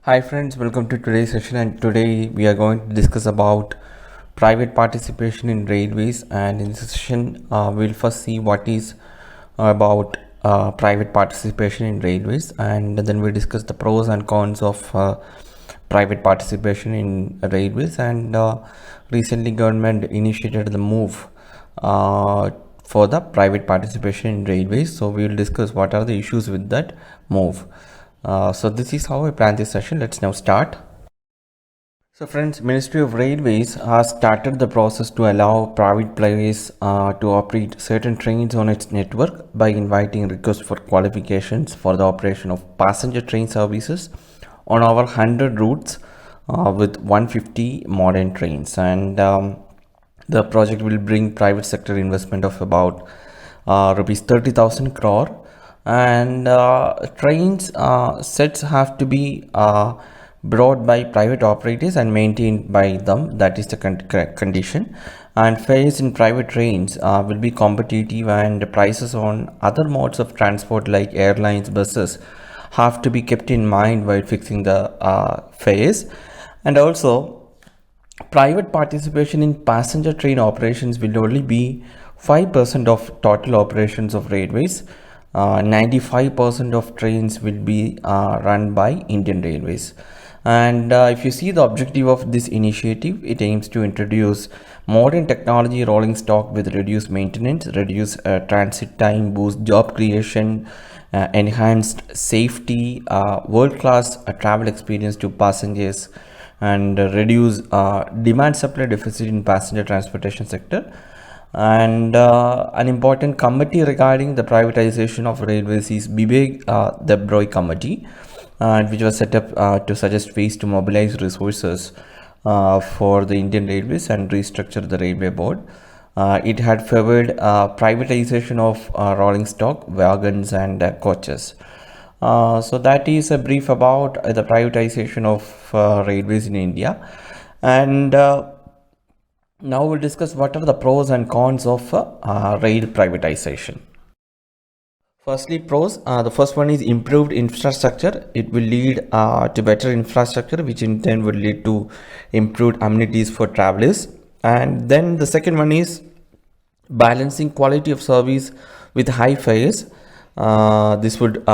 Hi friends, welcome to today's session, and today we are going to discuss about private participation in railways. And in this session we'll first see what is about private participation in railways, and then we'll discuss the pros and cons of private participation in railways. And recently government initiated the move for the private participation in railways, so we will discuss what are the issues with that move. So this is how I plan this session. Let's now start. So friends, Ministry of Railways has started the process to allow private players to operate certain trains on its network by inviting requests for qualifications for the operation of passenger train services on over 100 routes with 150 modern trains. And the project will bring private sector investment of about rupees 30,000 crore, and trains sets have to be brought by private operators and maintained by them. That is the condition. And fares in private trains will be competitive, and prices on other modes of transport like airlines, buses have to be kept in mind while fixing the fares. And also, private participation in passenger train operations will only be 5% of total operations of railways. 95% of trains will be run by Indian Railways. And if you see the objective of this initiative, it aims to introduce modern technology rolling stock with reduced maintenance, reduce transit time, boost job creation, enhanced safety, world-class travel experience to passengers, and reduce demand supply deficit in passenger transportation sector. And an important committee regarding the privatization of railways is Bibek Debroy Committee, which was set up to suggest ways to mobilize resources for the Indian Railways and restructure the railway board. It had favored privatization of rolling stock, wagons, and coaches. So that is a brief about the privatization of railways in India. And now we'll discuss what are the pros and cons of rail privatization. Firstly, pros. The first one is improved infrastructure. It will lead to better infrastructure, which in turn will lead to improved amenities for travelers. And then the second one is balancing quality of service with high fares. This would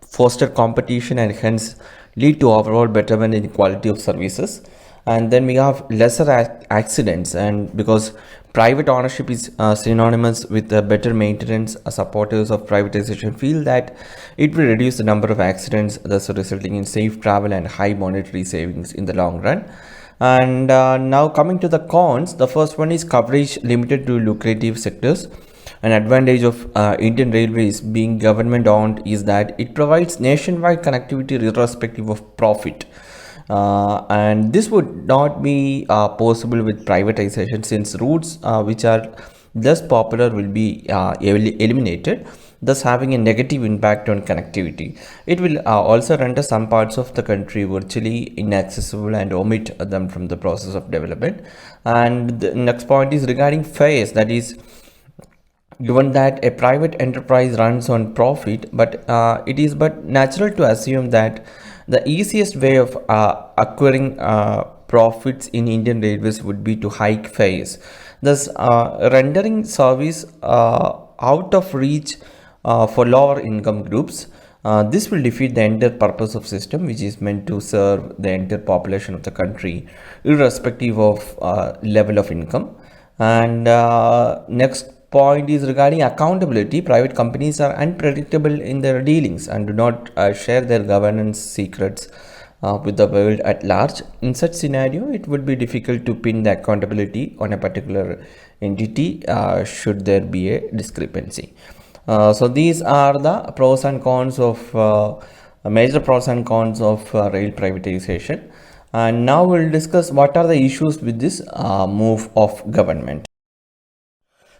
foster competition and hence lead to overall betterment in quality of services. And then we have lesser accidents, and because private ownership is synonymous with better maintenance, supporters of privatization feel that it will reduce the number of accidents, thus resulting in safe travel and high monetary savings in the long run. And now coming to the cons, the first one is coverage limited to lucrative sectors. An advantage of Indian Railways being government owned is that it provides nationwide connectivity irrespective of profit. And this would not be possible with privatization, since routes which are less popular will be eliminated, thus having a negative impact on connectivity. It will also render some parts of the country virtually inaccessible and omit them from the process of development. And the next point is regarding fares, that is, given that a private enterprise runs on profit, but it is but natural to assume that the easiest way of acquiring profits in Indian Railways would be to hike fares, thus rendering service out of reach for lower income groups. This will defeat the entire purpose of system, which is meant to serve the entire population of the country irrespective of level of income. And next point is regarding accountability. Private companies are unpredictable in their dealings and do not share their governance secrets with the world at large. In such scenario, it would be difficult to pin the accountability on a particular entity should there be a discrepancy. So these are the pros and cons of major pros and cons of rail privatization. And now we'll discuss what are the issues with this move of government.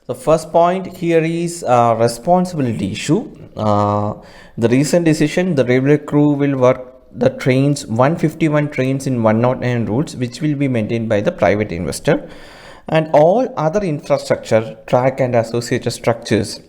The first point here is responsibility issue. The recent decision, the railway crew will work the trains, 151 trains in 109 routes, which will be maintained by the private investor, and all other infrastructure, track and associated structures,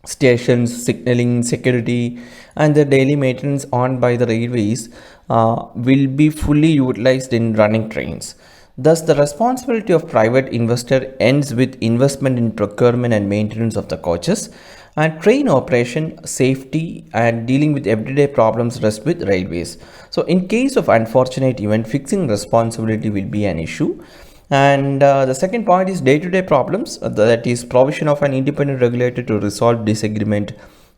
stations, signaling, security, and the daily maintenance on by the railways will be fully utilized in running trains. Thus, the responsibility of private investor ends with investment in procurement and maintenance of the coaches, and train operation, safety, and dealing with everyday problems rest with railways. So, in case of unfortunate event, fixing responsibility will be an issue. And the second point is day-to-day problems, that is provision of an independent regulator to resolve disagreement,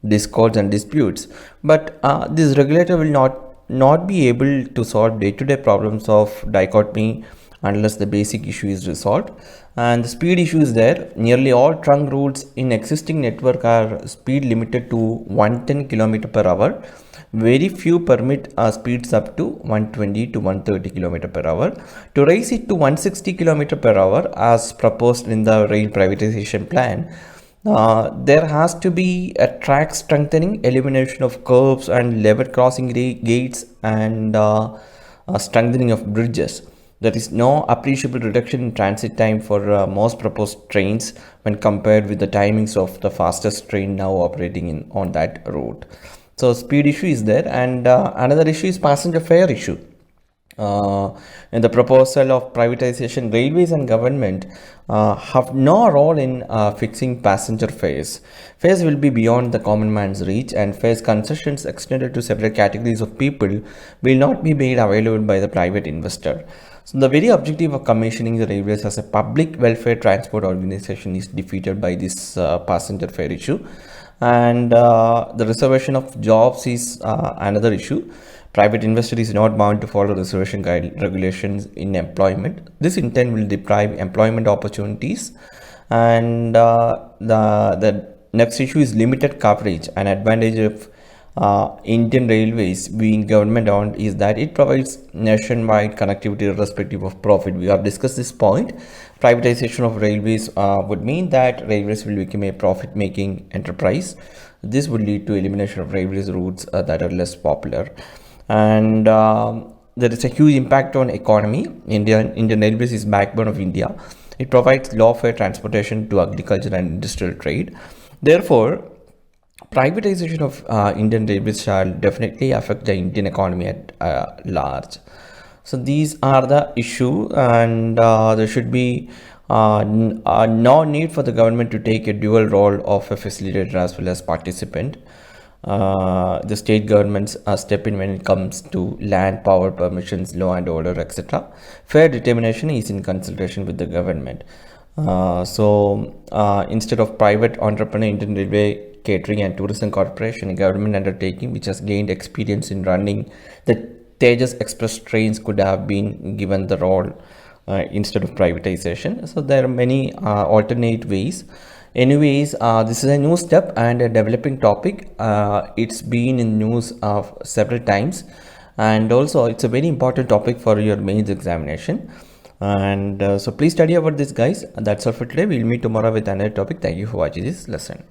discords, and disputes. But this regulator will not be able to solve day-to-day problems of dichotomy unless the basic issue is resolved. And the speed issue is there. Nearly all trunk routes in existing network are speed limited to 110 km per hour. Very few permit speeds up to 120 to 130 km per hour. To raise it to 160 km per hour as proposed in the rail privatization plan, there has to be a track strengthening, elimination of curbs and level crossing gates, and strengthening of bridges. There is no appreciable reduction in transit time for most proposed trains when compared with the timings of the fastest train now operating on that route. So speed issue is there, and another issue is passenger fare issue. In the proposal of privatization, railways and government have no role in fixing passenger fares. Fares will be beyond the common man's reach, and fares concessions extended to several categories of people will not be made available by the private investor. So the very objective of commissioning the railways as a public welfare transport organization is defeated by this passenger fare issue. And the reservation of jobs is another issue. Private investor is not bound to follow reservation regulations in employment. This in turn will deprive employment opportunities. And the next issue is limited coverage. An advantage of Indian Railways being government owned is that it provides nationwide connectivity irrespective of profit. We have discussed this point. Privatization of railways would mean that railways will become a profit making enterprise. This would lead to elimination of railways routes that are less popular. And there is a huge impact on economy. Indian Railways is backbone of India. It provides low fare transportation to agriculture and industrial trade. Therefore, privatization of Indian Railways shall definitely affect the Indian economy at large. So these are the issue, and there should be no need for the government to take a dual role of a facilitator as well as participant. The state governments step in when it comes to land, power, permissions, law and order, etc. Fair determination is in consultation with the government. Instead of private entrepreneur, Indian Railway Catering and Tourism Corporation, a government undertaking which has gained experience in running the Tejas Express trains, could have been given the role instead of privatization. So there are many alternate ways. Anyways, this is a new step and a developing topic. It's been in news several times, and also it's a very important topic for your mains examination. And so please study about this, guys. That's all for today. We'll meet tomorrow with another topic. Thank you for watching this lesson.